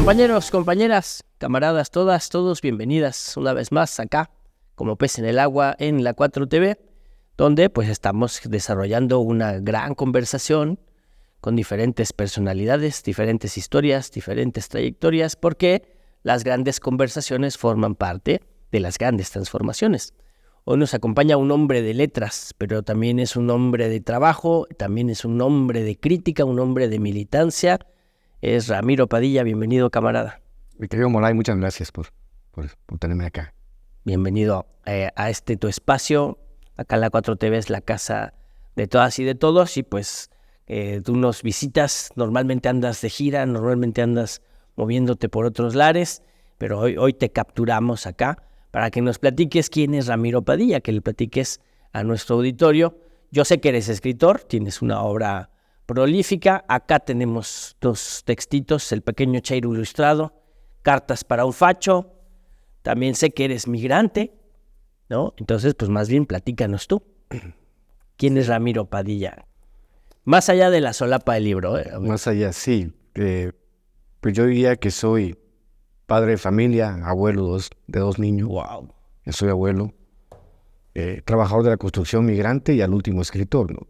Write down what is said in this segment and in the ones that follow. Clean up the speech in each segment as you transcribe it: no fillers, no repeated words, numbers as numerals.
Compañeros, compañeras, camaradas, todas, todos, bienvenidas una vez más acá, como pez en el agua, en la 4TV, donde pues estamos desarrollando una gran conversación con diferentes personalidades, diferentes historias, diferentes trayectorias, porque las grandes conversaciones forman parte de las grandes transformaciones. Hoy nos acompaña un hombre de letras, pero también es un hombre de trabajo, también es un hombre de crítica, un hombre de militancia. Es Ramiro Padilla. Bienvenido, camarada. Mi querido Molay, muchas gracias por tenerme acá. Bienvenido a este tu espacio. Acá la 4TV es la casa de todas y de todos, y pues tú nos visitas, normalmente andas de gira, normalmente andas moviéndote por otros lares, pero hoy te capturamos acá para que nos platiques quién es Ramiro Padilla, que le platiques a nuestro auditorio. Yo sé que eres escritor, tienes una obra prolífica. Acá tenemos dos textitos: El pequeño Cheiro ilustrado, Cartas para un facho. También sé que eres migrante, ¿no? Entonces, pues más bien platícanos tú. ¿Quién es Ramiro Padilla? Más allá de la solapa del libro. Más allá, sí. Pues yo diría que soy padre de familia, abuelo de dos niños. Wow. Yo soy abuelo, trabajador de la construcción, migrante y al último escritor, ¿no?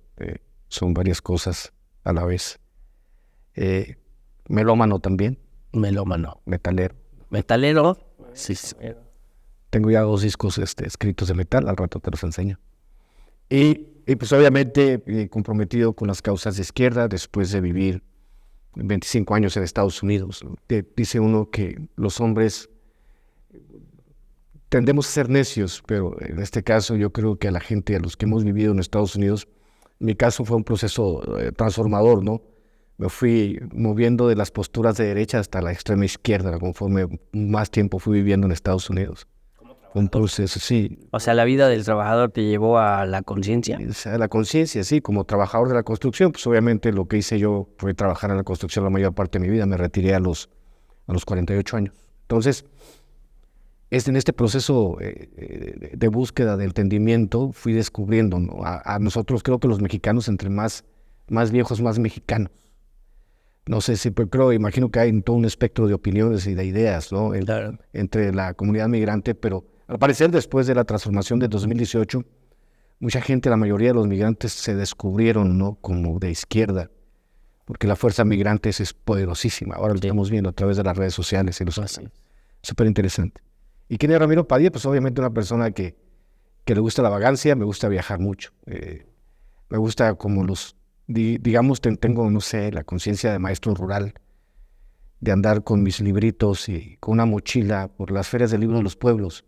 Son varias cosas a la vez. Melómano también. Melómano. Metalero. Metalero. Sí. Tengo ya 2 discos escritos de metal, al rato te los enseño. Y pues obviamente comprometido con las causas de izquierda después de vivir 25 años en Estados Unidos. Dice uno que los hombres tendemos a ser necios, pero en este caso yo creo que a la gente, a los que hemos vivido en Estados Unidos, en mi caso fue un proceso transformador, ¿no? Me fui moviendo de las posturas de derecha hasta la extrema izquierda conforme más tiempo fui viviendo en Estados Unidos. Un proceso, sí. O sea, la vida del trabajador te llevó a la conciencia. O sea, la conciencia, sí, como trabajador de la construcción, pues obviamente lo que hice yo fue trabajar en la construcción la mayor parte de mi vida. Me retiré a los 48 años. Entonces, en este proceso de búsqueda de entendimiento fui descubriendo, ¿no? A nosotros, creo que los mexicanos, entre más viejos, más mexicanos. No sé si, pero imagino que hay todo un espectro de opiniones y de ideas, ¿no? Claro. Entre la comunidad migrante, pero al parecer después de la transformación de 2018, mucha gente, la mayoría de los migrantes se descubrieron, ¿no? Como de izquierda, porque la fuerza migrante es poderosísima. Ahora lo estamos viendo a través de las redes sociales y los súper interesante. ¿Y quién es Ramiro Padilla? Pues obviamente una persona que le gusta la vagancia, me gusta viajar mucho, me gusta como digamos, tengo, no sé, la conciencia de maestro rural, de andar con mis libritos y con una mochila por las ferias del libro de los pueblos.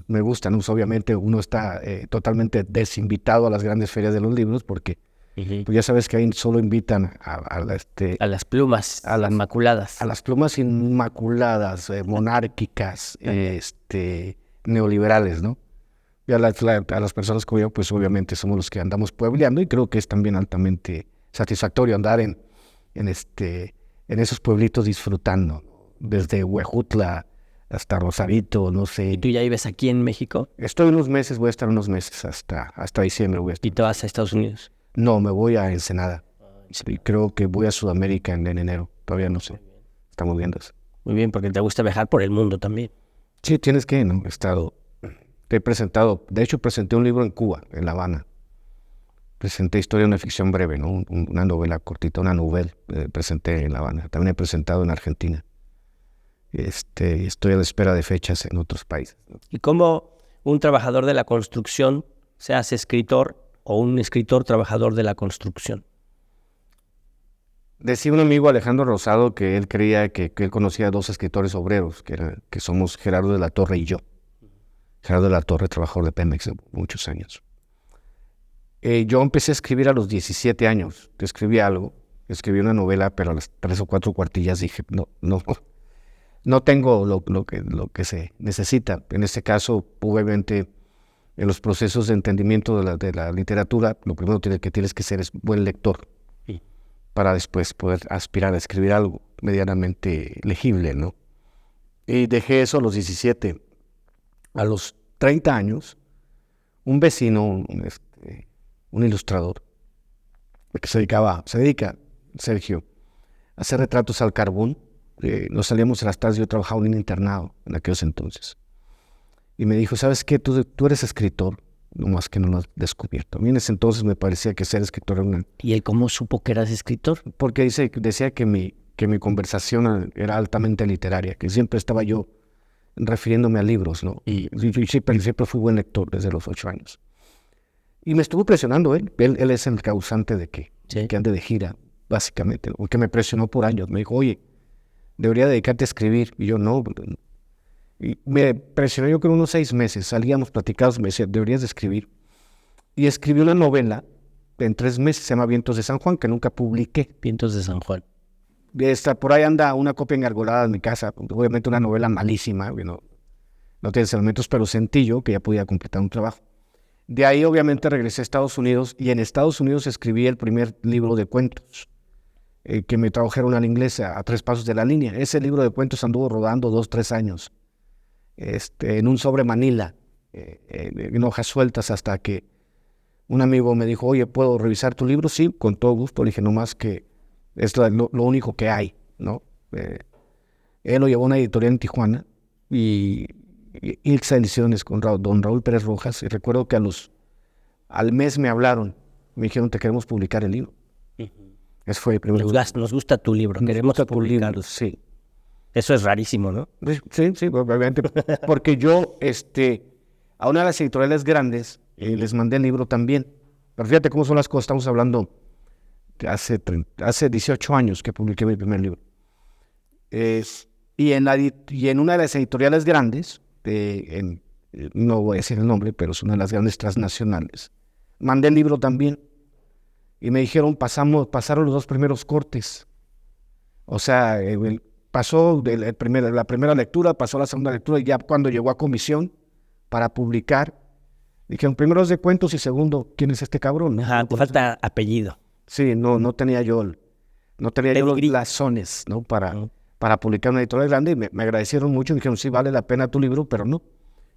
Me gustan, ¿no? Obviamente uno está totalmente desinvitado a las grandes ferias de los libros porque pues ya sabes que ahí solo invitan a las plumas, a las inmaculadas. A las plumas inmaculadas, monárquicas, neoliberales, ¿no? Y a las personas como yo, pues obviamente somos los que andamos puebleando, y creo que es también altamente satisfactorio andar en esos pueblitos disfrutando, desde Huejutla hasta Rosarito, no sé. ¿Y tú ya vives aquí en México? Estoy unos meses, voy a estar unos meses hasta diciembre. ¿Y te vas a Estados Unidos? No, me voy a Ensenada. Sí, creo que voy a Sudamérica en enero, todavía no sé. Estamos viendo eso. Muy bien, porque te gusta viajar por el mundo también. Sí, tienes que, ¿no? Te he presentado, de hecho presenté un libro en Cuba, en La Habana. Presenté Historia de una ficción breve, ¿no? Una novela cortita, una novela, presenté en La Habana. También he presentado en Argentina. Estoy a la espera de fechas en otros países, ¿no? ¿Y cómo un trabajador de la construcción se hace escritor, o un escritor trabajador de la construcción? Decía un amigo, Alejandro Rosado, que él creía que él conocía a 2 escritores obreros, que somos Gerardo de la Torre y yo. Gerardo de la Torre, trabajador de Pemex de muchos años. Yo empecé a escribir a los 17 años. Escribí algo, escribí una novela, pero a las 3 o 4 cuartillas dije, no tengo lo que se necesita. En este caso, obviamente, en los procesos de entendimiento de la literatura, lo primero que tienes que ser es buen lector, para después poder aspirar a escribir algo medianamente legible, ¿no? Y dejé eso a los 17. A los 30 años, un vecino, un ilustrador, que se dedica, Sergio, a hacer retratos al carbón, nos salíamos en las tardes, yo trabajaba en un internado en aquellos entonces. Y me dijo, ¿sabes qué? Tú eres escritor, nomás que no lo has descubierto. A mí en ese entonces me parecía que ser escritor era una... ¿Y él cómo supo que eras escritor? Porque decía que mi conversación era altamente literaria, que siempre estaba yo refiriéndome a libros, ¿no? Y siempre fui buen lector desde los 8 años. Y me estuvo presionando él. Él es el causante de que ande de gira, básicamente, ¿no? Que me presionó por años. Me dijo, oye, debería dedicarte a escribir. Y yo, no. Y me presionó yo creo unos 6 meses. Salíamos platicados, me decía, deberías de escribir. Y escribí una novela en 3 meses, se llama Vientos de San Juan, que nunca publiqué. Vientos de San Juan. Por ahí anda una copia engargolada en mi casa. Obviamente una novela malísima, no tiene elementos, pero sencillo, que ya podía completar un trabajo. De ahí obviamente regresé a Estados Unidos y en Estados Unidos escribí el primer libro de cuentos que me tradujeron al inglés a 3 pasos de la línea. Ese libro de cuentos anduvo rodando 2-3 años en un sobre Manila, en hojas sueltas, hasta que un amigo me dijo, oye, ¿puedo revisar tu libro? Sí, con todo gusto. Le dije, nomás que esto es lo único que hay, ¿no? Él lo llevó a una editorial en Tijuana y Ilsa Ediciones con don Raúl Pérez Rojas, y recuerdo que al mes me hablaron, me dijeron, te queremos publicar el libro. Ese fue el primer libro. Nos gusta tu libro, queremos publicarlo. Sí. Eso es rarísimo, ¿no? Sí, obviamente, porque yo a una de las editoriales grandes les mandé el libro también, pero fíjate cómo son las cosas, estamos hablando de hace 18 años que publiqué mi primer libro. Y en una de las editoriales grandes, no voy a decir el nombre, pero es una de las grandes transnacionales, mandé el libro también y me dijeron, pasaron los 2 primeros cortes. O sea, pasó la primera lectura, pasó la segunda lectura y ya cuando llegó a comisión para publicar, dijeron, primero es de cuentos y segundo, ¿quién es este cabrón? Ajá, te falta apellido. Sí, no tenía yo los blasones, ¿no? Para publicar una editorial grande, y me agradecieron mucho, me dijeron, sí, vale la pena tu libro, pero no.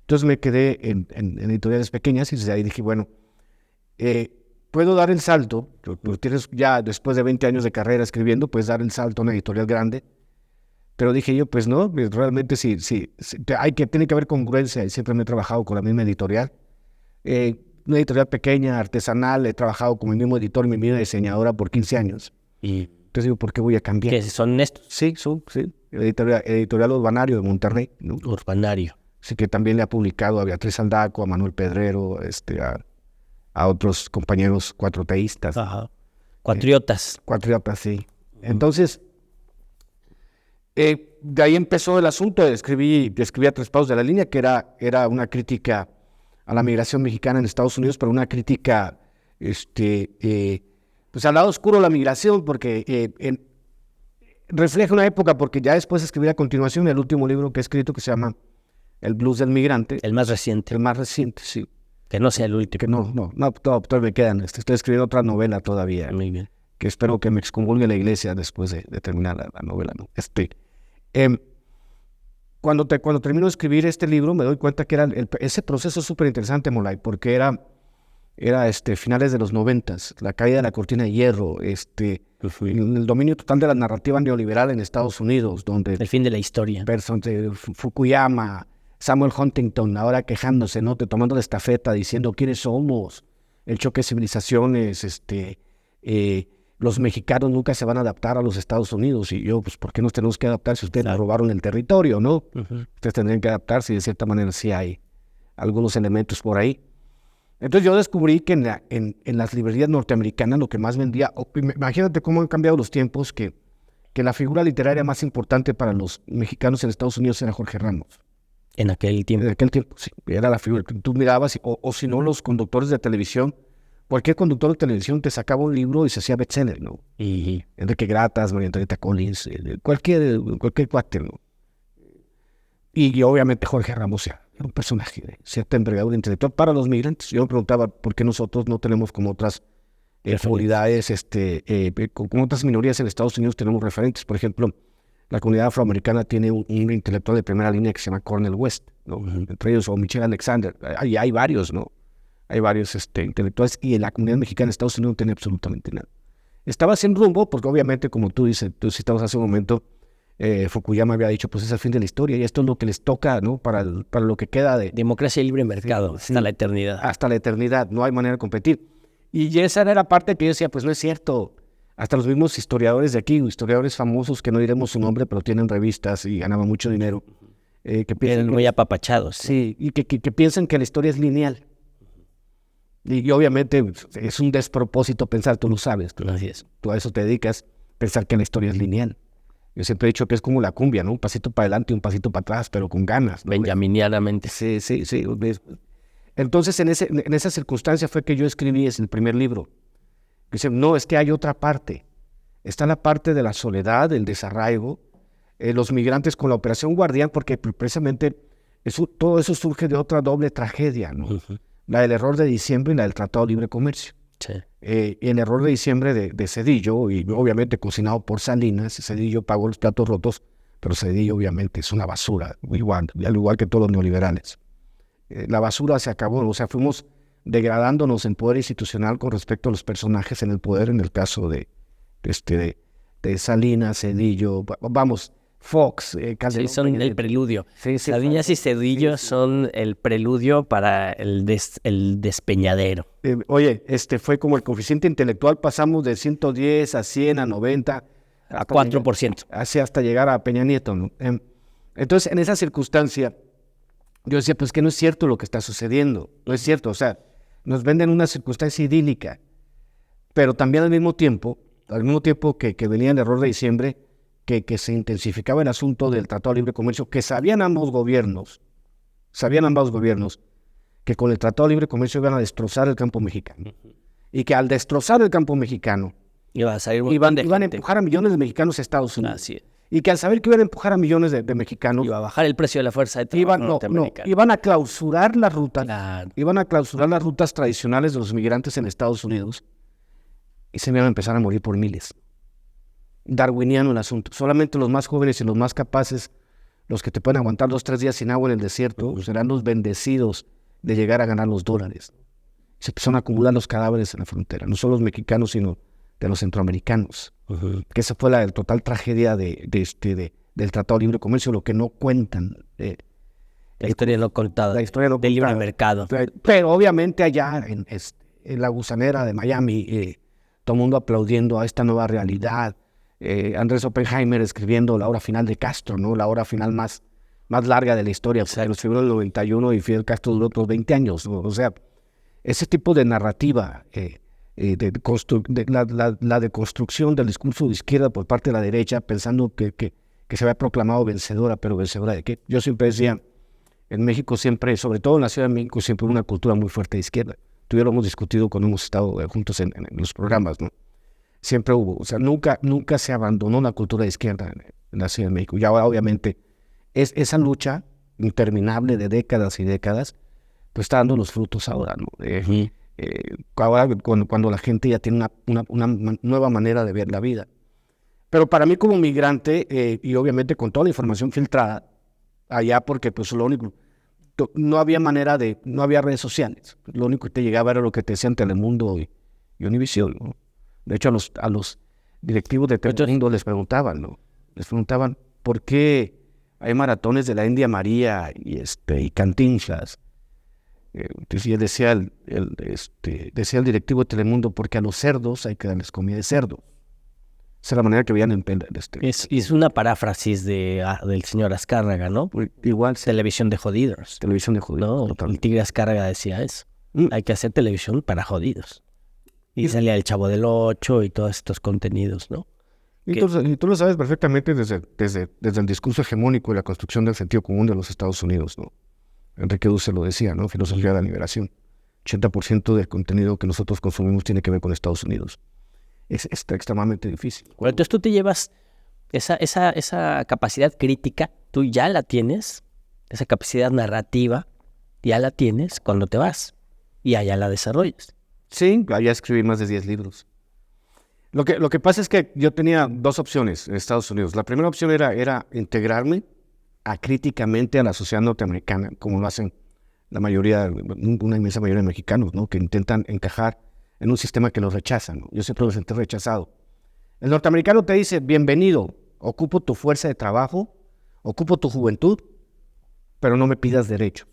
Entonces me quedé en editoriales pequeñas y desde ahí dije, bueno, puedo dar el salto, tú tienes ya después de 20 años de carrera escribiendo, puedes dar el salto a una editorial grande, pero dije yo, pues no, realmente sí, tiene que haber congruencia, y siempre me he trabajado con la misma editorial. Una editorial pequeña, artesanal, he trabajado con mi mismo editor y mi misma diseñadora por 15 años. Entonces digo, ¿por qué voy a cambiar? ¿Que son estos? Sí. Editorial Urbanario de Monterrey, ¿no? Urbanario. Sí, que también le ha publicado a Beatriz Aldaco, a Manuel Pedrero, a otros compañeros cuatroteístas. Ajá. Cuatriotas. Cuatriotas, sí. Entonces, de ahí empezó el asunto. Escribí a 3 pasos de la línea, que era una crítica a la migración mexicana en Estados Unidos, pero una crítica pues al lado oscuro de la migración, porque refleja una época, porque ya después escribí a continuación el último libro que he escrito, que se llama El blues del migrante. El más reciente. El más reciente, sí. Que no sea el último. Que no, todavía me quedan. Estoy escribiendo otra novela todavía. Muy bien. Que espero que me excomulgue la iglesia después de terminar la novela, ¿no? Cuando termino de escribir este libro, me doy cuenta que ese proceso es súper interesante, Molay, porque era finales de los 90s, la caída de la cortina de hierro, el dominio total de la narrativa neoliberal en Estados Unidos, donde el fin de la historia. Fukuyama, Samuel Huntington, ahora quejándose, ¿no? Tomando la estafeta, diciendo quiénes somos, el choque de civilizaciones, los mexicanos nunca se van a adaptar a los Estados Unidos, y yo, pues, ¿por qué nos tenemos que adaptar si ustedes robaron el territorio, no? Ustedes tendrían que adaptarse, y de cierta manera sí hay algunos elementos por ahí. Entonces yo descubrí que en las librerías norteamericanas lo que más vendía, imagínate cómo han cambiado los tiempos, que la figura literaria más importante para los mexicanos en Estados Unidos era Jorge Ramos. En aquel tiempo. En aquel tiempo, sí, era la figura. Tú mirabas, o si no, los conductores de televisión, cualquier conductor de televisión te sacaba un libro y se hacía bestseller, ¿no? Enrique Gratas, María Antonieta Collins, cualquier cuate, ¿no? Y obviamente Jorge Ramos era un personaje de cierta envergadura intelectual para los migrantes. Yo me preguntaba por qué nosotros no tenemos como otras comunidades, como otras minorías en Estados Unidos tenemos referentes. Por ejemplo, la comunidad afroamericana tiene un intelectual de primera línea que se llama Cornel West, ¿no? Entre ellos, o Michelle Alexander. Hay varios, ¿no? Hay varios intelectuales, y en la comunidad mexicana en Estados Unidos no tiene absolutamente nada. Estaba sin rumbo, porque obviamente, como tú citabas hace un momento, Fukuyama había dicho, pues es el fin de la historia y esto es lo que les toca, ¿no? Para lo que queda de... Democracia y libre mercado, Sí, hasta la eternidad. Hasta la eternidad, no hay manera de competir. Y esa era la parte que yo decía, pues no es cierto. Hasta los mismos historiadores de aquí, historiadores famosos que no diremos su nombre, pero tienen revistas y ganaban mucho dinero, que piensan Eran muy apapachados. sí, y que piensan que la historia es lineal. Y obviamente es un despropósito pensar, tú lo sabes, Así es. tú a eso te dedicas, pensar que la historia es lineal. Yo siempre he dicho que es como la cumbia, ¿no? Un pasito para adelante y un pasito para atrás, pero con ganas, ¿no? Benjaminianamente. Sí. Entonces, en esa circunstancia fue que yo escribí el primer libro. Dice, no, es que hay otra parte. Está la parte de la soledad, el desarraigo, los migrantes con la Operación Guardián, porque precisamente todo eso surge de otra doble tragedia, ¿no? La del error de diciembre y la del Tratado de Libre Comercio. Sí. El error de diciembre de Zedillo, y obviamente cocinado por Salinas, Zedillo pagó los platos rotos, pero Zedillo obviamente es una basura, al igual que todos los neoliberales. La basura se acabó, o sea, fuimos degradándonos en poder institucional con respecto a los personajes en el poder, en el caso de Salinas, Zedillo, vamos, Fox, Calderón. Sí, son el preludio. Sí, Salinas y Zedillo son el preludio para el despeñadero. Oye, fue como el coeficiente intelectual, pasamos de 110 a 100 a 90. A 4%. Así hasta llegar a Peña Nieto, ¿no? Entonces, en esa circunstancia, yo decía, pues que no es cierto lo que está sucediendo, no es cierto, o sea, nos venden una circunstancia idílica, pero también al mismo tiempo que venía el error de diciembre, que se intensificaba el asunto del Tratado de Libre Comercio, que sabían ambos gobiernos, que con el Tratado de Libre Comercio iban a destrozar el campo mexicano, y que al destrozar el campo mexicano, Iban a empujar a millones de mexicanos a Estados Unidos. Así es. Y que al saber que iban a empujar a millones de mexicanos, Iba a bajar el precio de la fuerza de trabajo norteamericana. iban a clausurar las rutas, Claro. iban a clausurar las rutas tradicionales de los migrantes en Estados Unidos y se iban a empezar a morir por miles. Darwiniano el asunto. Solamente los más jóvenes y los más capaces, los que te pueden aguantar 2 o 3 días sin agua en el desierto, serán los bendecidos de llegar a ganar los dólares. Se empezaron a acumular los cadáveres en la frontera, no solo los mexicanos, sino de los centroamericanos. Que esa fue la total tragedia del Tratado de Libre Comercio, lo que no cuentan. La historia no contada. La historia no del libre contada. mercado. Pero obviamente allá en la gusanera de Miami, todo el mundo aplaudiendo a esta nueva realidad. Andrés Oppenheimer escribiendo la hora final de Castro, ¿no? La hora final más larga de la historia, porque lo escribió en el 91 y Fidel Castro duró otros 20 años, ¿no? O sea, ese tipo de narrativa, la deconstrucción del discurso de izquierda por parte de la derecha, pensando que se había proclamado vencedora, pero ¿vencedora de qué? Yo siempre decía, en México siempre, sobre todo en la Ciudad de México, siempre hubo una cultura muy fuerte de izquierda. Tú y yo lo hemos discutido cuando hemos estado juntos en los programas, ¿no? Siempre hubo, o sea, nunca se abandonó la cultura de izquierda en la Ciudad de México. Y ahora, obviamente, esa lucha interminable de décadas y décadas, pues está dando los frutos ahora, ¿no? Ahora, cuando la gente ya tiene una nueva manera de ver la vida. Pero para mí como migrante, y obviamente con toda la información filtrada, allá porque pues lo único, no había no había redes sociales. Lo único que te llegaba era lo que te decían Telemundo y Univisión, ¿no? De hecho, a los directivos de Telemundo les preguntaban, ¿no? Les preguntaban, ¿por qué hay maratones de la India María y Cantinflas? Entonces decía el directivo de Telemundo, porque a los cerdos hay que darles comida de cerdo. Esa es la manera que veían en Es una paráfrasis del señor Azcárraga, ¿no? Igual. Televisión de jodidos. Televisión de jodidos. No, el Tigre Azcárraga decía eso. Hay que hacer televisión para jodidos. Y salía el Chavo del Ocho y todos estos contenidos, ¿no? Y tú lo sabes perfectamente desde el discurso hegemónico y la construcción del sentido común de los Estados Unidos, ¿no? Enrique Dussel lo decía, ¿no? Filosofía de la liberación. 80% del contenido que nosotros consumimos tiene que ver con Estados Unidos. Es extremadamente difícil. Bueno, entonces tú te llevas esa capacidad crítica, tú ya la tienes, esa capacidad narrativa, ya la tienes cuando te vas y allá la desarrollas. Sí, allá escribí más de 10 libros. Lo que pasa es que yo tenía 2 opciones en Estados Unidos. La primera opción era integrarme acríticamente a la sociedad norteamericana, como lo hacen una inmensa mayoría de mexicanos, ¿no? Que intentan encajar en un sistema que los rechaza, ¿no? Yo siempre me sentí rechazado. El norteamericano te dice, bienvenido, ocupo tu fuerza de trabajo, ocupo tu juventud, pero no me pidas derechos.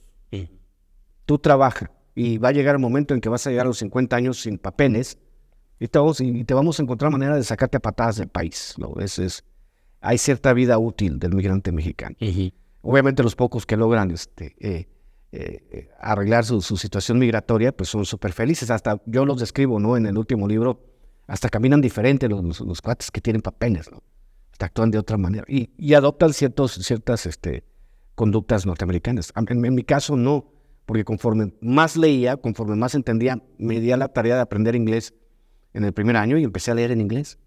Tú trabaja y va a llegar el momento en que vas a llegar a los 50 años sin papeles y te vamos a encontrar manera de sacarte a patadas del país, ¿no? Hay cierta vida útil del migrante mexicano. Obviamente los pocos que logran arreglar su situación migratoria, pues son súper felices. Hasta yo los describo, ¿no? En el último libro, hasta caminan diferente los cuates que tienen papeles, ¿no? Hasta actúan de otra manera y adoptan ciertas conductas norteamericanas. En mi caso no, porque conforme más leía, conforme más entendía, me di a la tarea de aprender inglés en el primer año y empecé a leer en inglés.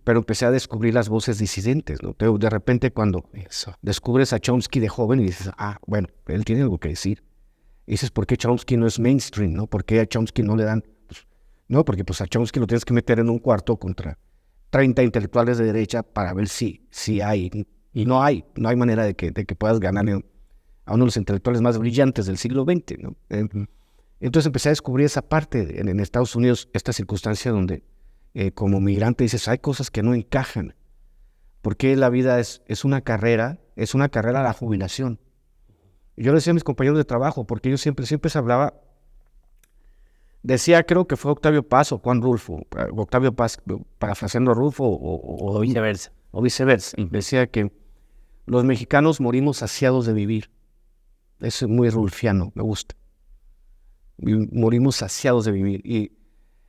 Pero empecé a descubrir las voces disidentes, ¿no? De repente cuando descubres a Chomsky de joven y dices, bueno, él tiene algo que decir. Y dices, ¿por qué Chomsky no es mainstream, no? ¿Por qué a Chomsky no le dan? No, porque pues a Chomsky lo tienes que meter en un cuarto contra 30 intelectuales de derecha para ver si hay. Y no hay manera de que puedas ganarle a uno de los intelectuales más brillantes del siglo XX, ¿no? Entonces empecé a descubrir esa parte en Estados Unidos, esta circunstancia donde como migrante dices, hay cosas que no encajan. Porque la vida es una carrera a la jubilación. Y yo le decía a mis compañeros de trabajo, porque yo siempre se hablaba, decía, creo que fue Octavio Paz o Juan Rulfo, Octavio Paz parafraseando a Rulfo o viceversa. O viceversa. Decía que los mexicanos morimos saciados de vivir. Eso es muy rulfiano, me gusta. Morimos saciados de vivir.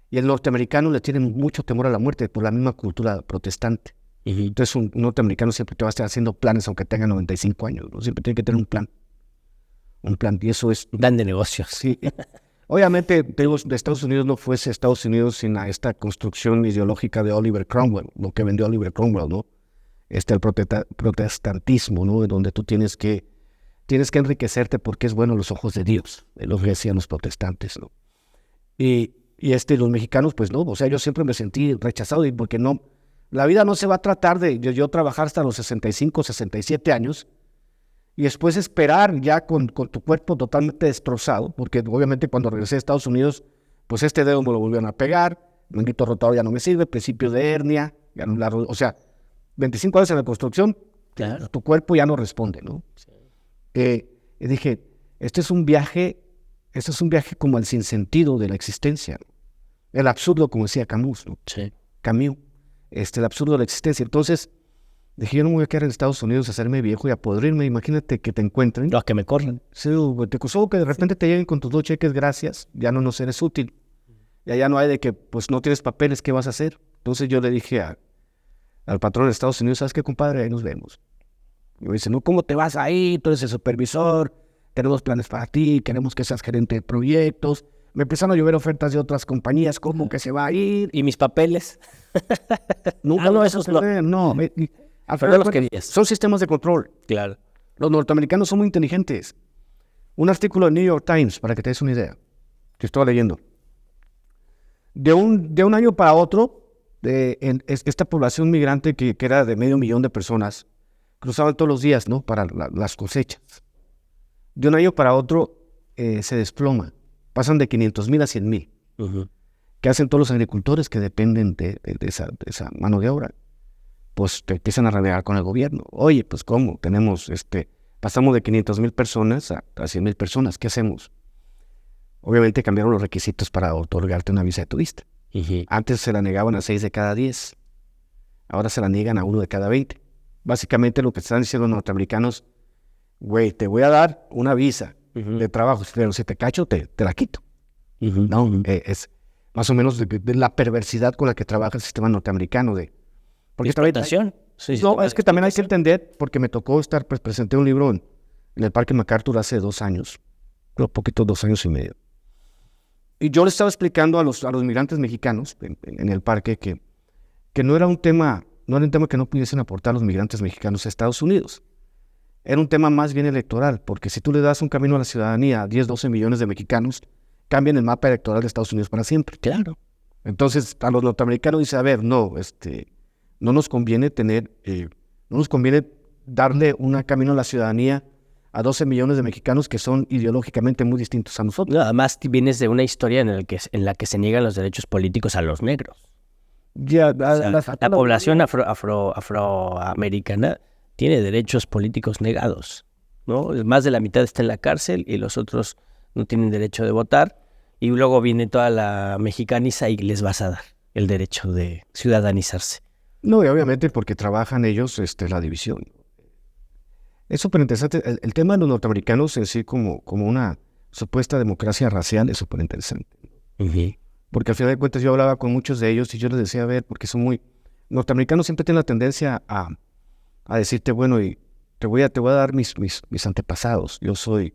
Y el norteamericano le tiene mucho temor a la muerte por la misma cultura protestante. Entonces un norteamericano siempre te va a estar haciendo planes aunque tenga 95 años, ¿no? Siempre tiene que tener un plan. Y eso es... Plan de negocios. Sí. Obviamente, de Estados Unidos no fuese Estados Unidos sin esta construcción ideológica de Oliver Cromwell, lo que vendió Oliver Cromwell, ¿no? El protestantismo, ¿no? Donde tú tienes que enriquecerte porque es bueno a los ojos de Dios, lo que decían los protestantes, ¿no? Y los mexicanos, pues no, o sea, yo siempre me sentí rechazado porque no, la vida no se va a tratar de yo trabajar hasta los 65, 67 años y después esperar ya con tu cuerpo totalmente destrozado, porque obviamente cuando regresé a Estados Unidos, pues este dedo me lo volvieron a pegar, el manguito rotador ya no me sirve, principio de hernia, o sea, 25 años en la construcción, claro. Tu cuerpo ya no responde, ¿no? Sí. Y dije, este es un viaje como el sinsentido de la existencia, ¿no? El absurdo, como decía Camus, ¿no? Sí. Camus, el absurdo de la existencia. Entonces, dije, yo no me voy a quedar en Estados Unidos a hacerme viejo y a podrirme. Imagínate que te encuentren. No, que me corran. Sí, te acusó que de repente te lleguen con tus 2 cheques, gracias, ya no nos eres útil. Y allá no hay de que, pues, no tienes papeles, ¿qué vas a hacer? Entonces yo le dije al patrón de Estados Unidos, ¿sabes qué, compadre? Ahí nos vemos. Y me dice, no, ¿cómo te vas ahí? Tú eres el supervisor, tenemos planes para ti, queremos que seas gerente de proyectos. Me empezaron a llover ofertas de otras compañías, ¿cómo que se va a ir? ¿Y mis papeles? Nunca no, esos no. No, pero los querías. Son sistemas de control. Claro. Los norteamericanos son muy inteligentes. Un artículo de New York Times, para que te des una idea, que estaba leyendo. De un año para otro, esta población migrante que era de 500,000 de personas, cruzaban todos los días, ¿no? Para las cosechas. De un año para otro se desploma. Pasan de 500,000 a 100,000. ¿Qué hacen todos los agricultores que dependen de esa mano de obra? Pues te empiezan a renegar con el gobierno. Oye, pues ¿cómo? Pasamos de 500,000 personas a 100,000 personas. ¿Qué hacemos? Obviamente cambiaron los requisitos para otorgarte una visa de turista. Antes se la negaban a 6 de cada 10. Ahora se la niegan a 1 de cada 20. Básicamente lo que están diciendo los norteamericanos, güey, te voy a dar una visa de trabajo, pero si te cacho, te la quito. No, es más o menos de la perversidad con la que trabaja el sistema norteamericano. Porque explotación. No, es que también hay que entender, porque me tocó presenté un libro en el Parque MacArthur hace 2 años, un poquito, 2 años y medio. Y yo le estaba explicando a los migrantes mexicanos en el parque que no era un tema que no pudiesen aportar los migrantes mexicanos a Estados Unidos. Era un tema más bien electoral, porque si tú le das un camino a la ciudadanía a 10, 12 millones de mexicanos, cambian el mapa electoral de Estados Unidos para siempre. Claro. Entonces, a los norteamericanos dice, a ver, no nos conviene no nos conviene darle un camino a la ciudadanía a 12 millones de mexicanos que son ideológicamente muy distintos a nosotros. No, además vienes de una historia en la que se niegan los derechos políticos a los negros. Ya, O sea, la población afroamericana tiene derechos políticos negados, ¿no? Más de la mitad está en la cárcel y los otros no tienen derecho de votar. Y luego viene toda la mexicaniza y les vas a dar el derecho de ciudadanizarse. No, y obviamente porque trabajan ellos la división. Es súper interesante. El tema de los norteamericanos en sí como una supuesta democracia racial es súper interesante. Porque al final de cuentas yo hablaba con muchos de ellos y yo les decía, a ver, porque son muy... Norteamericanos siempre tienen la tendencia a decirte, bueno, y te voy a dar mis antepasados. Yo soy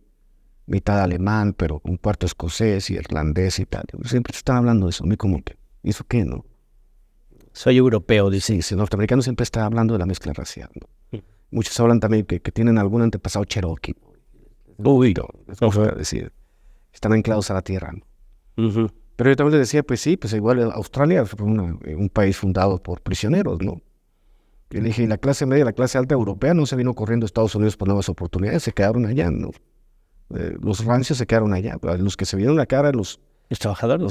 mitad alemán, pero un cuarto escocés y irlandés y tal. Siempre están hablando de eso. A mí como que, ¿y eso qué, no? Soy europeo, dice. Sí, el norteamericano siempre está hablando de la mezcla racial, ¿no? Muchos hablan también que tienen algún antepasado cherokee. Uy, es decir, están anclados a la tierra, ¿no? Pero yo también les decía, pues sí, pues igual Australia fue un país fundado por prisioneros, ¿no? Y le dije, la clase media, la clase alta europea no se vino corriendo a Estados Unidos por nuevas oportunidades, se quedaron allá, ¿no? Los rancios se quedaron allá, los que se vieron la cara, los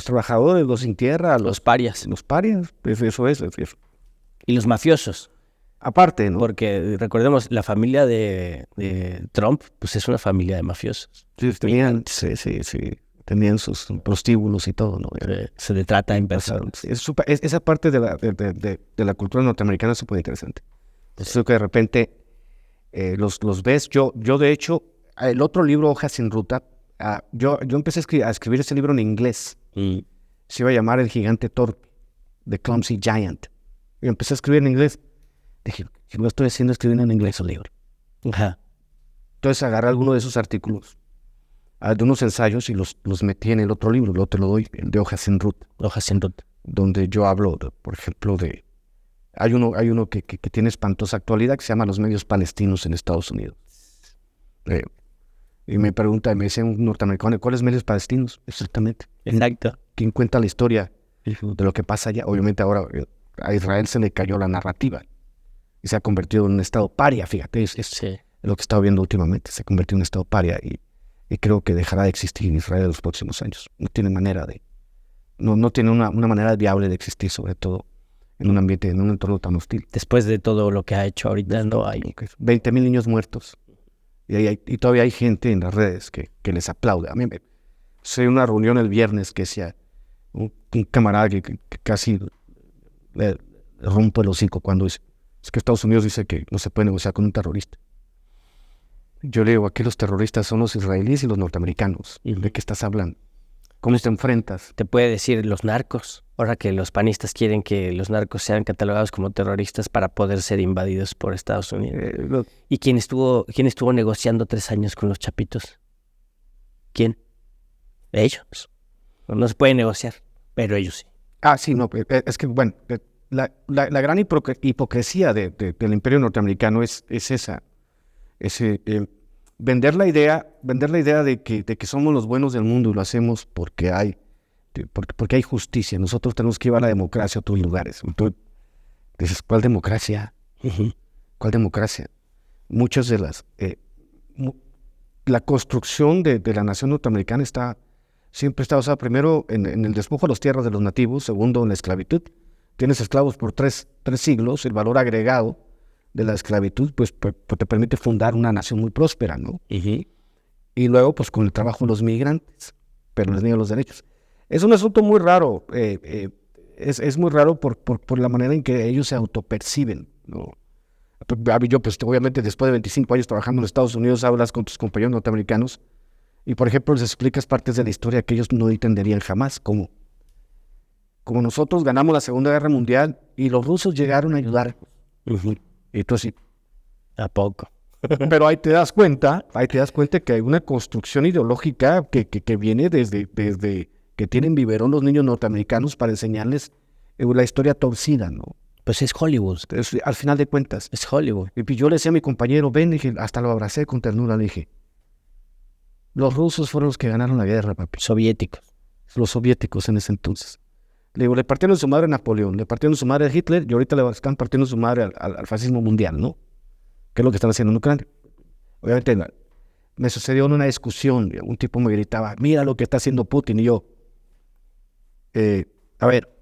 trabajadores, los sin tierra, los parias. Los parias, eso es. Y los mafiosos. Aparte, ¿no? Porque recordemos, la familia de Trump, pues es una familia de mafiosos. Sí, tenían sus prostíbulos y todo, ¿no? Se le trata en personas. Esa parte de la cultura norteamericana es súper interesante. Entonces que de repente los ves. Yo de hecho, el otro libro, Hojas sin Ruta, yo empecé a escribir ese libro en inglés. Se iba a llamar El Gigante Torpe, The Clumsy Giant. Y empecé a escribir en inglés. Dije, si no estoy haciendo escribiendo en inglés el libro. Ajá. Entonces agarré alguno de esos artículos, de unos ensayos, y los metí en el otro libro. Luego te lo doy, el de Hojas sin Ruta. Hojas sin Ruta. Donde yo hablo, por ejemplo, de... Hay uno que tiene espantosa actualidad que se llama Los medios palestinos en Estados Unidos. Y me dice un norteamericano, ¿cuáles medios palestinos? Exactamente. Exacto. ¿Quién cuenta la historia de lo que pasa allá? Obviamente ahora a Israel se le cayó la narrativa y se ha convertido en un estado paria, fíjate, es lo que he estado viendo últimamente, se ha convertido en un estado paria y creo que dejará de existir en Israel en los próximos años. No tiene manera no tiene una manera viable de existir, sobre todo en un ambiente, en un entorno tan hostil. Después de todo lo que ha hecho ahorita, no hay... 20,000 niños muertos. Y todavía hay gente en las redes que les aplaude. A mí soy una reunión el viernes que decía un camarada que casi le rompo el hocico cuando dice, es que Estados Unidos dice que no se puede negociar con un terrorista. Yo le digo, aquí los terroristas son los israelíes y los norteamericanos. ¿De qué estás hablando? ¿Cómo te enfrentas? Te puede decir los narcos. Ahora que los panistas quieren que los narcos sean catalogados como terroristas para poder ser invadidos por Estados Unidos. ¿Y quién estuvo negociando 3 años con los chapitos? ¿Quién? Ellos. No se puede negociar, pero ellos sí. Sí, no, es que, bueno, la gran hipocresía del imperio norteamericano es esa. Vender la idea de que somos los buenos del mundo y lo hacemos porque hay justicia. Nosotros tenemos que llevar la democracia a otros lugares. Entonces, dices, ¿cuál democracia? ¿Cuál democracia? Muchas de la construcción de la nación norteamericana siempre está basada primero en el despojo de las tierras de los nativos, segundo en la esclavitud. Tienes esclavos por tres siglos, el valor agregado de la esclavitud pues te permite fundar una nación muy próspera, ¿no? Y luego pues con el trabajo de los migrantes, pero les niegan los derechos. Es un asunto muy raro, es muy raro por la manera en que ellos se autoperciben, ¿no? Yo pues obviamente después de 25 años trabajando en Estados Unidos hablas con tus compañeros norteamericanos y por ejemplo les explicas partes de la historia que ellos no entenderían jamás, como nosotros ganamos la Segunda Guerra Mundial y los rusos llegaron a ayudar. Y tú así, ¿a poco? Pero ahí te das cuenta que hay una construcción ideológica que viene desde que tienen biberón los niños norteamericanos para enseñarles la historia torcida, ¿no? Pues es Hollywood. Entonces, al final de cuentas. Es Hollywood. Y yo le decía a mi compañero, ven, dije, hasta lo abracé con ternura, le dije, los rusos fueron los que ganaron la guerra, papi. Soviéticos. Los soviéticos en ese entonces. Le digo, le partieron su madre a Napoleón, le partieron su madre a Hitler y ahorita le están partiendo su madre al fascismo mundial, ¿no? ¿Qué es lo que están haciendo en Ucrania? Obviamente me sucedió en una discusión, un tipo me gritaba, mira lo que está haciendo Putin, y yo, a ver,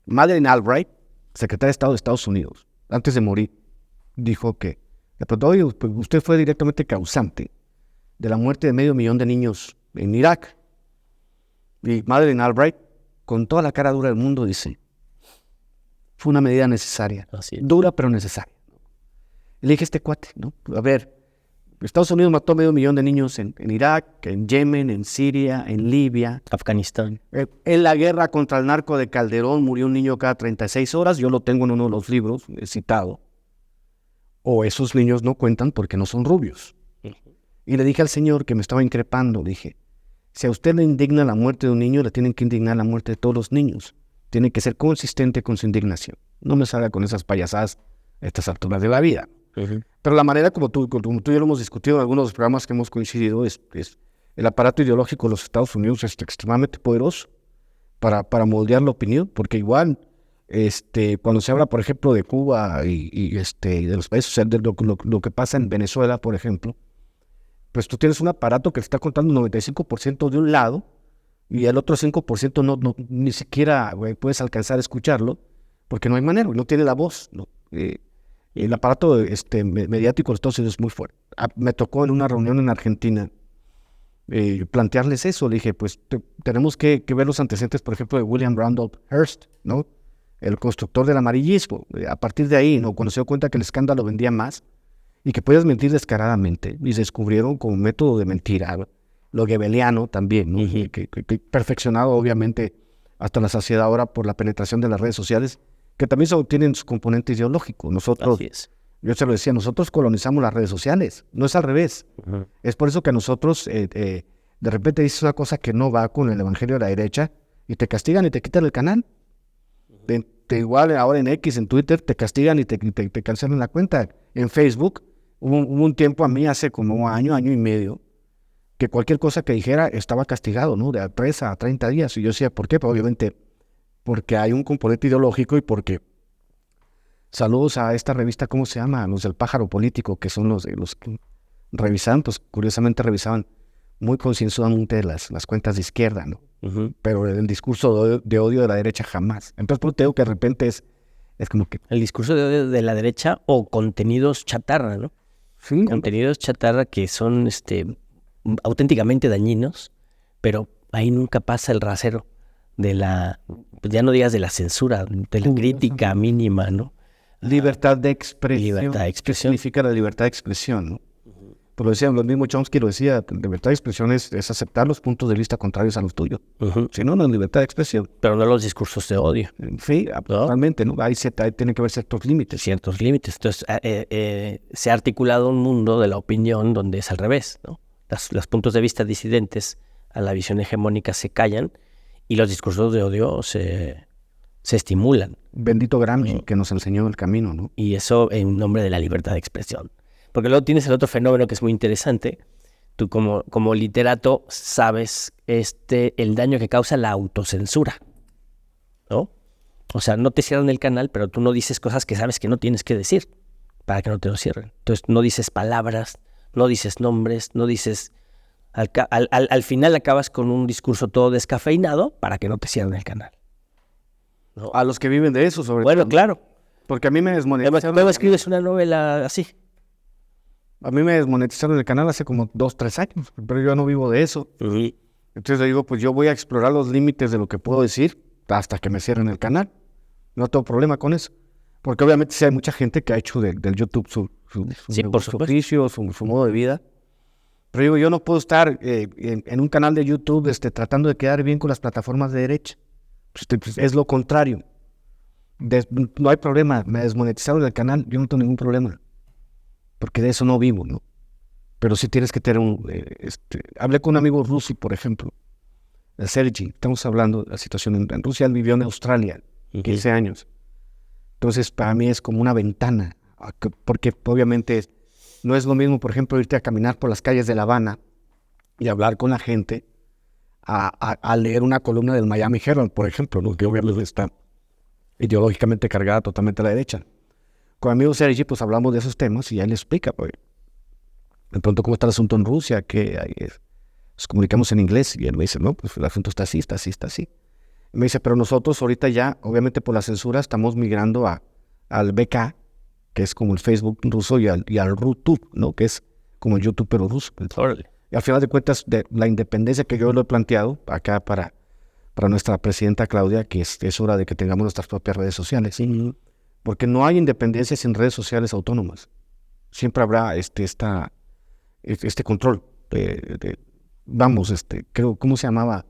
Madeleine Albright, secretaria de Estado de Estados Unidos, antes de morir, dijo que, de pronto, oye, pues usted fue directamente causante de la muerte de 500,000 de niños en Irak. Y Madeleine Albright, con toda la cara dura del mundo, dice, fue una medida necesaria, dura pero necesaria. Y le dije a este cuate, ¿no? A ver, Estados Unidos mató 500,000 de niños en Irak, en Yemen, en Siria, en Libia. Afganistán. En la guerra contra el narco de Calderón murió un niño cada 36 horas. Yo lo tengo en uno de los libros, he citado. O esos niños no cuentan porque no son rubios. Y le dije al señor que me estaba increpando, dije, si a usted le indigna la muerte de un niño, le tienen que indignar la muerte de todos los niños. Tiene que ser consistente con su indignación. No me salga con esas payasadas a estas alturas de la vida. Pero la manera como tú y yo lo hemos discutido en algunos de los programas que hemos coincidido es el aparato ideológico de los Estados Unidos es extremadamente poderoso para moldear la opinión, porque igual cuando se habla, por ejemplo, de Cuba y de los países, o sea, de lo que pasa en Venezuela, por ejemplo, pues tú tienes un aparato que te está contando 95% de un lado y el otro 5% no ni siquiera puedes alcanzar a escucharlo porque no hay manera, no tiene la voz, ¿no? El aparato mediático de Estados Unidos es muy fuerte. Me tocó en una reunión en Argentina plantearles eso. Le dije, pues tenemos que ver los antecedentes, por ejemplo, de William Randolph Hearst, ¿no? El constructor del amarillismo. A partir de ahí, ¿no? Cuando se dio cuenta que el escándalo vendía más y que podías mentir descaradamente, y se descubrieron como método de mentira, lo goebbeliano también, ¿no? Que perfeccionado obviamente hasta la saciedad ahora por la penetración de las redes sociales, que también tienen su componente ideológico. Nosotros, yo se lo decía, nosotros colonizamos las redes sociales, no es al revés. Es por eso que a nosotros de repente dices una cosa que no va con el evangelio de la derecha y te castigan y te quitan el canal. Igual ahora en X, en Twitter, te castigan y te cancelan la cuenta. En Facebook, hubo un tiempo a mí, hace como un año y medio, que cualquier cosa que dijera estaba castigado, ¿no? De 3 a 30 días. Y yo decía, ¿por qué? Pues obviamente porque hay un componente ideológico y porque saludos a esta revista, ¿cómo se llama? Los del Pájaro Político, que son los que revisaban, pues curiosamente revisaban muy concienzudamente las cuentas de izquierda, ¿no? Pero el discurso de odio de la derecha jamás. Entonces, por eso que de repente es como que... El discurso de odio de la derecha o contenidos chatarra, ¿no? Sí. Contenidos chatarra que son auténticamente dañinos, pero ahí nunca pasa el rasero de pues ya no digas de la censura, de la crítica mínima, ¿no? Libertad de expresión. Libertad de expresión. ¿Qué significa la libertad de expresión, no? Pues lo decían, los mismos Chomsky lo decía, libertad de expresión es aceptar los puntos de vista contrarios a los tuyos. Si no, no es libertad de expresión. Pero no los discursos de odio. Sí, totalmente, ¿no? Ahí tiene que haber ciertos límites. Ciertos límites. Entonces, se ha articulado un mundo de la opinión donde es al revés, ¿no? Los puntos de vista disidentes a la visión hegemónica se callan y los discursos de odio se estimulan. Bendito Gramsci, que nos enseñó el camino, ¿no? Y eso en nombre de la libertad de expresión. Porque luego tienes el otro fenómeno que es muy interesante. Tú como literato sabes el daño que causa la autocensura, ¿no? O sea, no te cierran el canal, pero tú no dices cosas que sabes que no tienes que decir para que no te lo cierren. Entonces no dices palabras, no dices nombres, no dices... Al final acabas con un discurso todo descafeinado para que no te cierren el canal, ¿no? A los que viven de eso, sobre todo. Bueno, claro. Porque a mí me desmonetizaron. Luego escribes una novela así. A mí me desmonetizaron el canal hace como 2-3 años, pero yo no vivo de eso. Entonces le digo, pues yo voy a explorar los límites de lo que puedo decir hasta que me cierren el canal. No tengo problema con eso. Porque obviamente sí hay mucha gente que ha hecho del YouTube su oficio, su modo de vida. Pero digo, yo no puedo estar en un canal de YouTube tratando de quedar bien con las plataformas de derecha. Pues, es lo contrario. No hay problema, me desmonetizaron el canal, yo no tengo ningún problema. Porque de eso no vivo, ¿no? Pero sí tienes que tener hablé con un amigo ruso, por ejemplo, el Sergi, estamos hablando de la situación en Rusia. Él vivió en Australia 15 años. Entonces, para mí es como una ventana, porque obviamente no es lo mismo, por ejemplo, irte a caminar por las calles de La Habana y hablar con la gente a leer una columna del Miami Herald, por ejemplo, ¿no? Que obviamente está ideológicamente cargada totalmente a la derecha. Con mi amigo Sergi, pues hablamos de esos temas y él le explica, pues, de pronto cómo está el asunto en Rusia, que nos comunicamos en inglés y él me dice, no, pues el asunto está así, está así, está así. Me dice, pero nosotros ahorita ya, obviamente por la censura, estamos migrando al BK, que es como el Facebook ruso, y al RuTube, ¿no? Que es como el YouTube pero ruso. Órale. Y al final de cuentas, de la independencia que yo lo he planteado acá para nuestra presidenta Claudia, que es hora de que tengamos nuestras propias redes sociales. Porque no hay independencia sin redes sociales autónomas. Siempre habrá este control. Creo, ¿cómo se llamaba?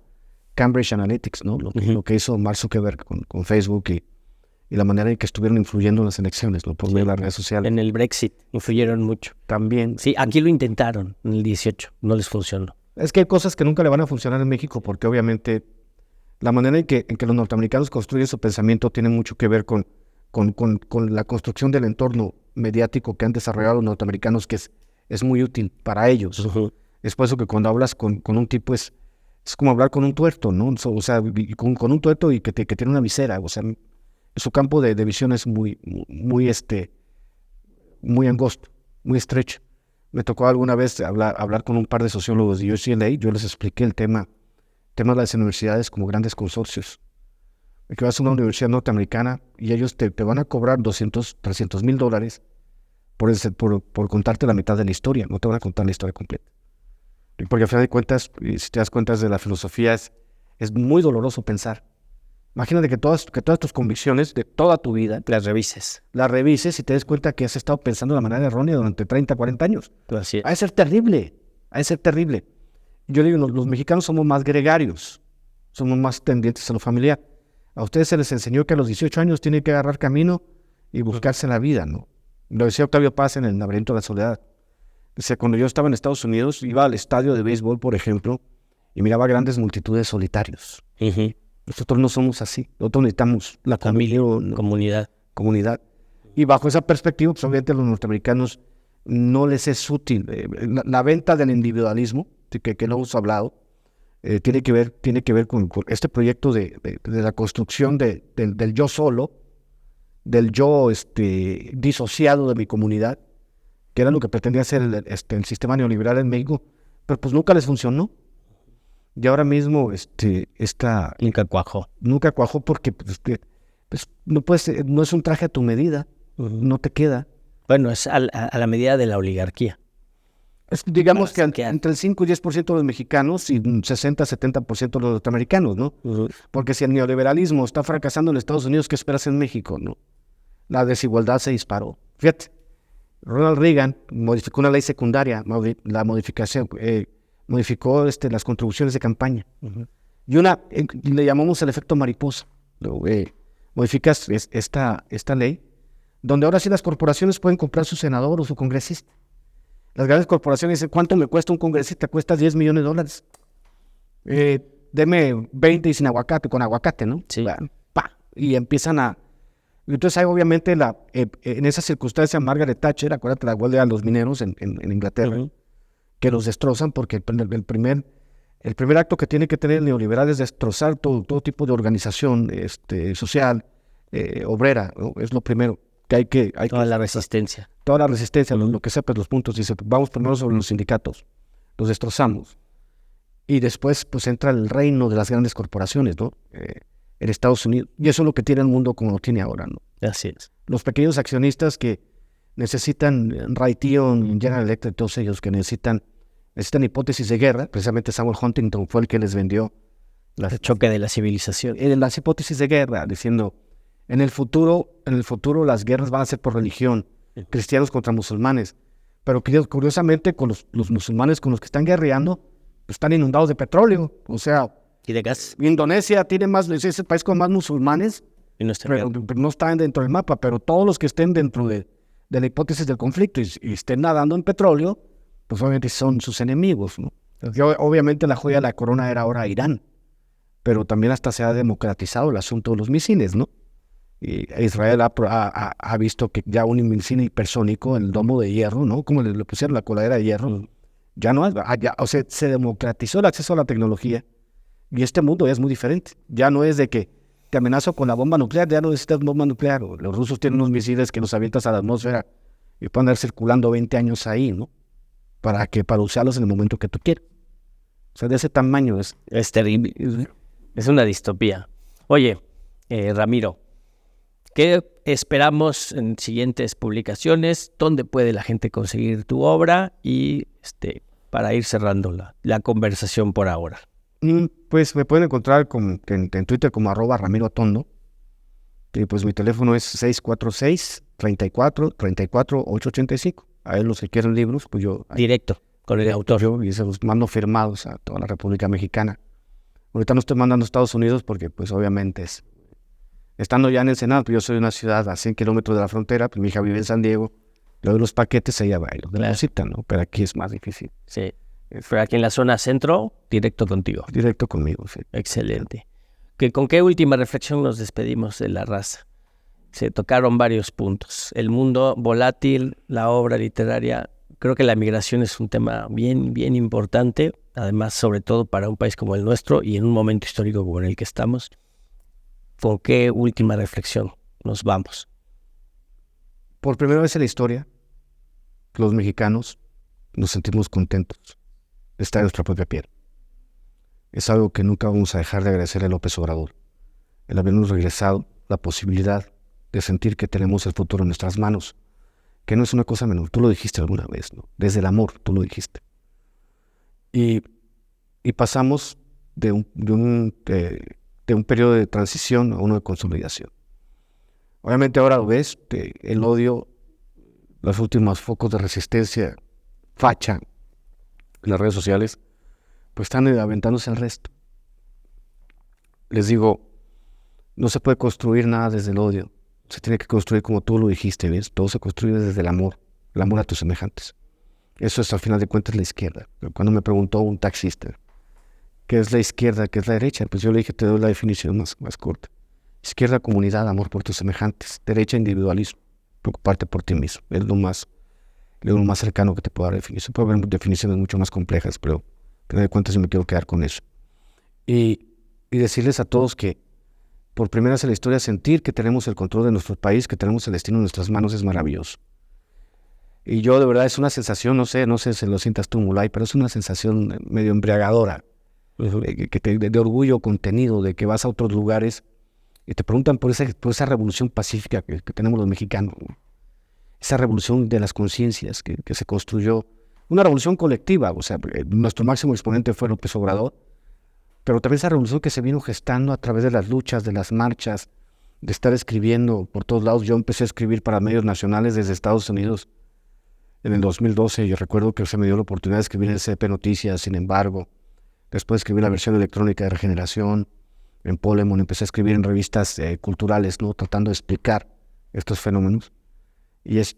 Cambridge Analytics, ¿no? Lo que hizo Mark Zuckerberg con Facebook y la manera en que estuvieron influyendo en las elecciones, ¿no? Por medio de las redes sociales. En el Brexit influyeron mucho. También. Sí, aquí lo intentaron en el 18, no les funcionó. Es que hay cosas que nunca le van a funcionar en México porque obviamente la manera en que los norteamericanos construyen su pensamiento tiene mucho que ver con la construcción del entorno mediático que han desarrollado los norteamericanos, que es muy útil para ellos. Es por eso que cuando hablas con un tipo es como hablar con un tuerto, ¿no? O sea, con un tuerto y que tiene una visera. O sea, su campo de visión es muy angosto, muy estrecho. Me tocó alguna vez hablar con un par de sociólogos de UCLA. Yo les expliqué el tema de las universidades como grandes consorcios. Que vas a una universidad norteamericana y ellos te van a cobrar $200,000-$300,000 por contarte la mitad de la historia. No te van a contar la historia completa. Porque al final de cuentas, si te das cuenta de la filosofía, es muy doloroso pensar. Imagínate que todas tus convicciones de toda tu vida las revises y te des cuenta que has estado pensando de la manera errónea durante 30, 40 años. Así es. Ha de ser terrible. Yo digo, los mexicanos somos más gregarios, somos más tendientes a lo familiar. A ustedes se les enseñó que a los 18 años tienen que agarrar camino y buscarse la vida, ¿no? Lo decía Octavio Paz en El laberinto de la soledad. Dice, cuando yo estaba en Estados Unidos, iba al estadio de béisbol, por ejemplo, y miraba grandes multitudes solitarios. Nosotros no somos así. Nosotros necesitamos la familia, comunidad. Y bajo esa perspectiva, pues obviamente a los norteamericanos no les es útil. La venta del individualismo, que lo hemos hablado, tiene que ver con este proyecto de la construcción del yo solo, del yo disociado de mi comunidad, que era lo que pretendía hacer el sistema neoliberal en México, pero pues nunca les funcionó. Y ahora mismo nunca cuajó porque no es un traje a tu medida, no te queda. Bueno, es a la medida de la oligarquía. Digamos que entre el 5 y 10% de los mexicanos y 60-70% de los norteamericanos, ¿no? Porque si el neoliberalismo está fracasando en Estados Unidos, ¿qué esperas en México, no? La desigualdad se disparó. Fíjate, Ronald Reagan modificó una ley secundaria, modificó las contribuciones de campaña. Y le llamamos el efecto mariposa. Modificas esta ley, donde ahora sí las corporaciones pueden comprar su senador o su congresista. Las grandes corporaciones dicen, ¿cuánto me cuesta un congresista? Cuesta $10 millones. Deme 20 y sin aguacate, con aguacate, ¿no? Sí. Y empiezan a... Entonces hay obviamente en esa circunstancia Margaret Thatcher, acuérdate la huelga de los mineros en Inglaterra, que los destrozan porque el primer acto que tiene que tener el neoliberal es destrozar todo tipo de organización social, obrera, ¿no? Es lo primero que hay que toda la resistencia. Toda la resistencia, lo que sepas, los puntos. Dice, vamos primero sobre los sindicatos, los destrozamos. Y después pues entra el reino de las grandes corporaciones, ¿no? En Estados Unidos. Y eso es lo que tiene el mundo como lo tiene ahora, ¿no? Así es. Los pequeños accionistas que necesitan Raytheon, General Electric, todos ellos que necesitan hipótesis de guerra. Precisamente Samuel Huntington fue el que les vendió el choque de la civilización. Las hipótesis de guerra, diciendo, en el futuro las guerras van a ser por religión, cristianos contra musulmanes. Pero curiosamente, con los musulmanes con los que están guerreando, pues, están inundados de petróleo. O sea, y de gas. Indonesia es el país con más musulmanes, pero no están dentro del mapa. Pero todos los que estén dentro de la hipótesis del conflicto y estén nadando en petróleo, pues obviamente son sus enemigos, ¿no? Obviamente la joya de la corona era ahora Irán, pero también hasta se ha democratizado el asunto de los misiles, ¿no? Y Israel ha visto que ya un misil hipersónico, el domo de hierro, ¿no? Como le pusieron la coladera de hierro, ya no es, o sea, se democratizó el acceso a la tecnología y este mundo ya es muy diferente. Ya no es de que te amenazo con la bomba nuclear, ya no necesitas bomba nuclear. Los rusos tienen unos misiles que los avientas a la atmósfera y pueden ir circulando 20 años ahí, ¿no? Para usarlos en el momento que tú quieras. O sea, de ese tamaño es terrible. Es una distopía. Oye, Ramiro, ¿qué esperamos en siguientes publicaciones? ¿Dónde puede la gente conseguir tu obra? Y para ir cerrando la conversación por ahora. Pues me pueden encontrar en Twitter como @RamiroAtondo. Y pues mi teléfono es 646-34-34-885. A él los que quieren libros, pues yo... Directo, con el autor. Yo y se los mando firmados a toda la República Mexicana. Ahorita no estoy mandando a Estados Unidos porque pues obviamente estando ya en Ensenada, pues yo soy de una ciudad a 100 kilómetros de la frontera, pues mi hija vive en San Diego, le doy los paquetes, ella va y los deposita, ¿no? Pero aquí es más difícil. Sí, pero aquí en la zona centro, directo contigo. Directo conmigo, sí. Excelente. ¿Con qué última reflexión nos despedimos de La Raza? Se tocaron varios puntos. El mundo volátil, la obra literaria. Creo que la migración es un tema bien, bien importante, además, sobre todo para un país como el nuestro y en un momento histórico como en el que estamos. ¿Con qué última reflexión nos vamos? Por primera vez en la historia, los mexicanos nos sentimos contentos de estar en nuestra propia piel. Es algo que nunca vamos a dejar de agradecerle a López Obrador, el habernos regresado la posibilidad de sentir que tenemos el futuro en nuestras manos, que no es una cosa menor. Tú lo dijiste alguna vez, ¿no? Desde el amor, tú lo dijiste. Y pasamos de un periodo de transición a uno de consolidación. Obviamente ahora lo ves, el odio, los últimos focos de resistencia, facha, en las redes sociales, pues están aventándose al resto. Les digo, no se puede construir nada desde el odio. Se tiene que construir como tú lo dijiste, ¿ves? Todo se construye desde el amor a tus semejantes. Eso es, al final de cuentas, la izquierda. Cuando me preguntó un taxista, ¿qué es la izquierda, qué es la derecha? Pues yo le dije, te doy la definición más corta. Izquierda, comunidad, amor por tus semejantes. Derecha, individualismo, preocuparte por ti mismo. Es lo más cercano que te puedo dar definición. Puede haber definiciones mucho más complejas, pero al final de cuentas yo me quiero quedar con eso. Y decirles a todos que por primera vez en la historia sentir que tenemos el control de nuestro país, que tenemos el destino en nuestras manos es maravilloso. Y yo de verdad es una sensación, no sé si lo sientas tú, Mulay, pero es una sensación medio embriagadora, de orgullo contenido, de que vas a otros lugares y te preguntan por esa revolución pacífica que tenemos los mexicanos, ¿no? Esa revolución de las conciencias que se construyó, una revolución colectiva, o sea, nuestro máximo exponente fue López Obrador, pero también esa revolución que se vino gestando a través de las luchas, de las marchas, de estar escribiendo por todos lados. Yo empecé a escribir para medios nacionales desde Estados Unidos en el 2012. Yo recuerdo que se me dio la oportunidad de escribir en CP Noticias, sin embargo. Después escribí la versión electrónica de Regeneración, en Polemon. Empecé a escribir en revistas culturales, ¿no? Tratando de explicar estos fenómenos. Y es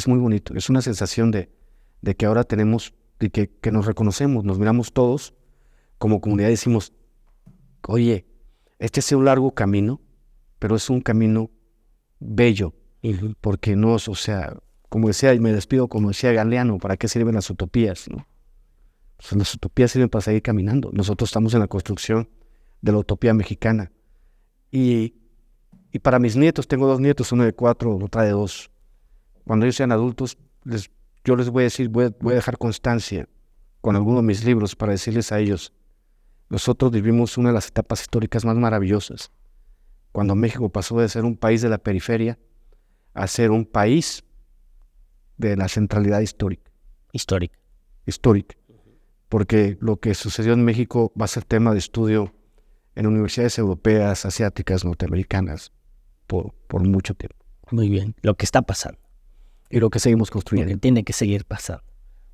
muy bonito. Es una sensación de que ahora tenemos, de que nos reconocemos, nos miramos todos como comunidad y decimos, oye, este es un largo camino, pero es un camino bello, porque no, o sea, como decía, y me despido, como decía Galeano, ¿para qué sirven las utopías, no? O sea, las utopías sirven para seguir caminando. Nosotros estamos en la construcción de la utopía mexicana. Y para mis nietos, tengo 2 nietos, uno de 4, otra de 2. Cuando ellos sean adultos, yo les voy a decir, voy a dejar constancia con alguno de mis libros para decirles a ellos, nosotros vivimos una de las etapas históricas más maravillosas, cuando México pasó de ser un país de la periferia a ser un país de la centralidad histórica. Histórica. Porque lo que sucedió en México va a ser tema de estudio en universidades europeas, asiáticas, norteamericanas, por mucho tiempo. Muy bien, lo que está pasando. Y lo que seguimos construyendo. Lo que tiene que seguir pasando.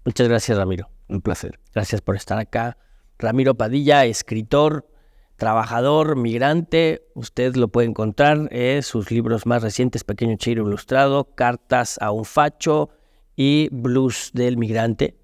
Muchas gracias, Ramiro. Un placer. Gracias por estar acá. Ramiro Padilla, escritor, trabajador, migrante. Usted lo puede encontrar en sus libros más recientes, Pequeño Cheiro Ilustrado, Cartas a un Facho y Blues del Migrante.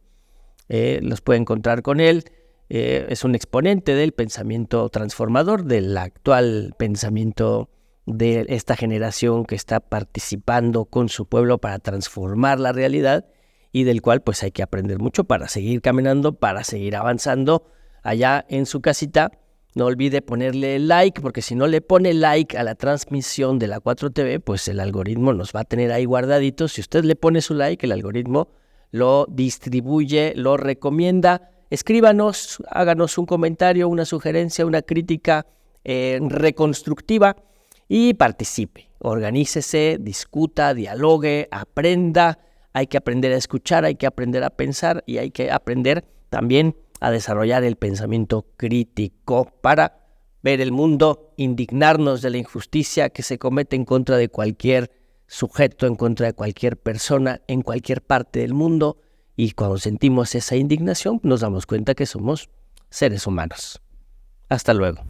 Los puede encontrar con él. Es un exponente del pensamiento transformador, del actual pensamiento de esta generación que está participando con su pueblo para transformar la realidad y del cual pues hay que aprender mucho para seguir caminando, para seguir avanzando allá en su casita. No olvide ponerle like, porque si no le pone like a la transmisión de la 4TV, pues el algoritmo nos va a tener ahí guardaditos. Si usted le pone su like, el algoritmo lo distribuye, lo recomienda. Escríbanos, háganos un comentario, una sugerencia, una crítica reconstructiva y participe. Organícese, discuta, dialogue, aprenda. Hay que aprender a escuchar, hay que aprender a pensar y hay que aprender también a desarrollar el pensamiento crítico para ver el mundo, indignarnos de la injusticia que se comete en contra de cualquier sujeto, en contra de cualquier persona, en cualquier parte del mundo. Y cuando sentimos esa indignación, nos damos cuenta que somos seres humanos. Hasta luego.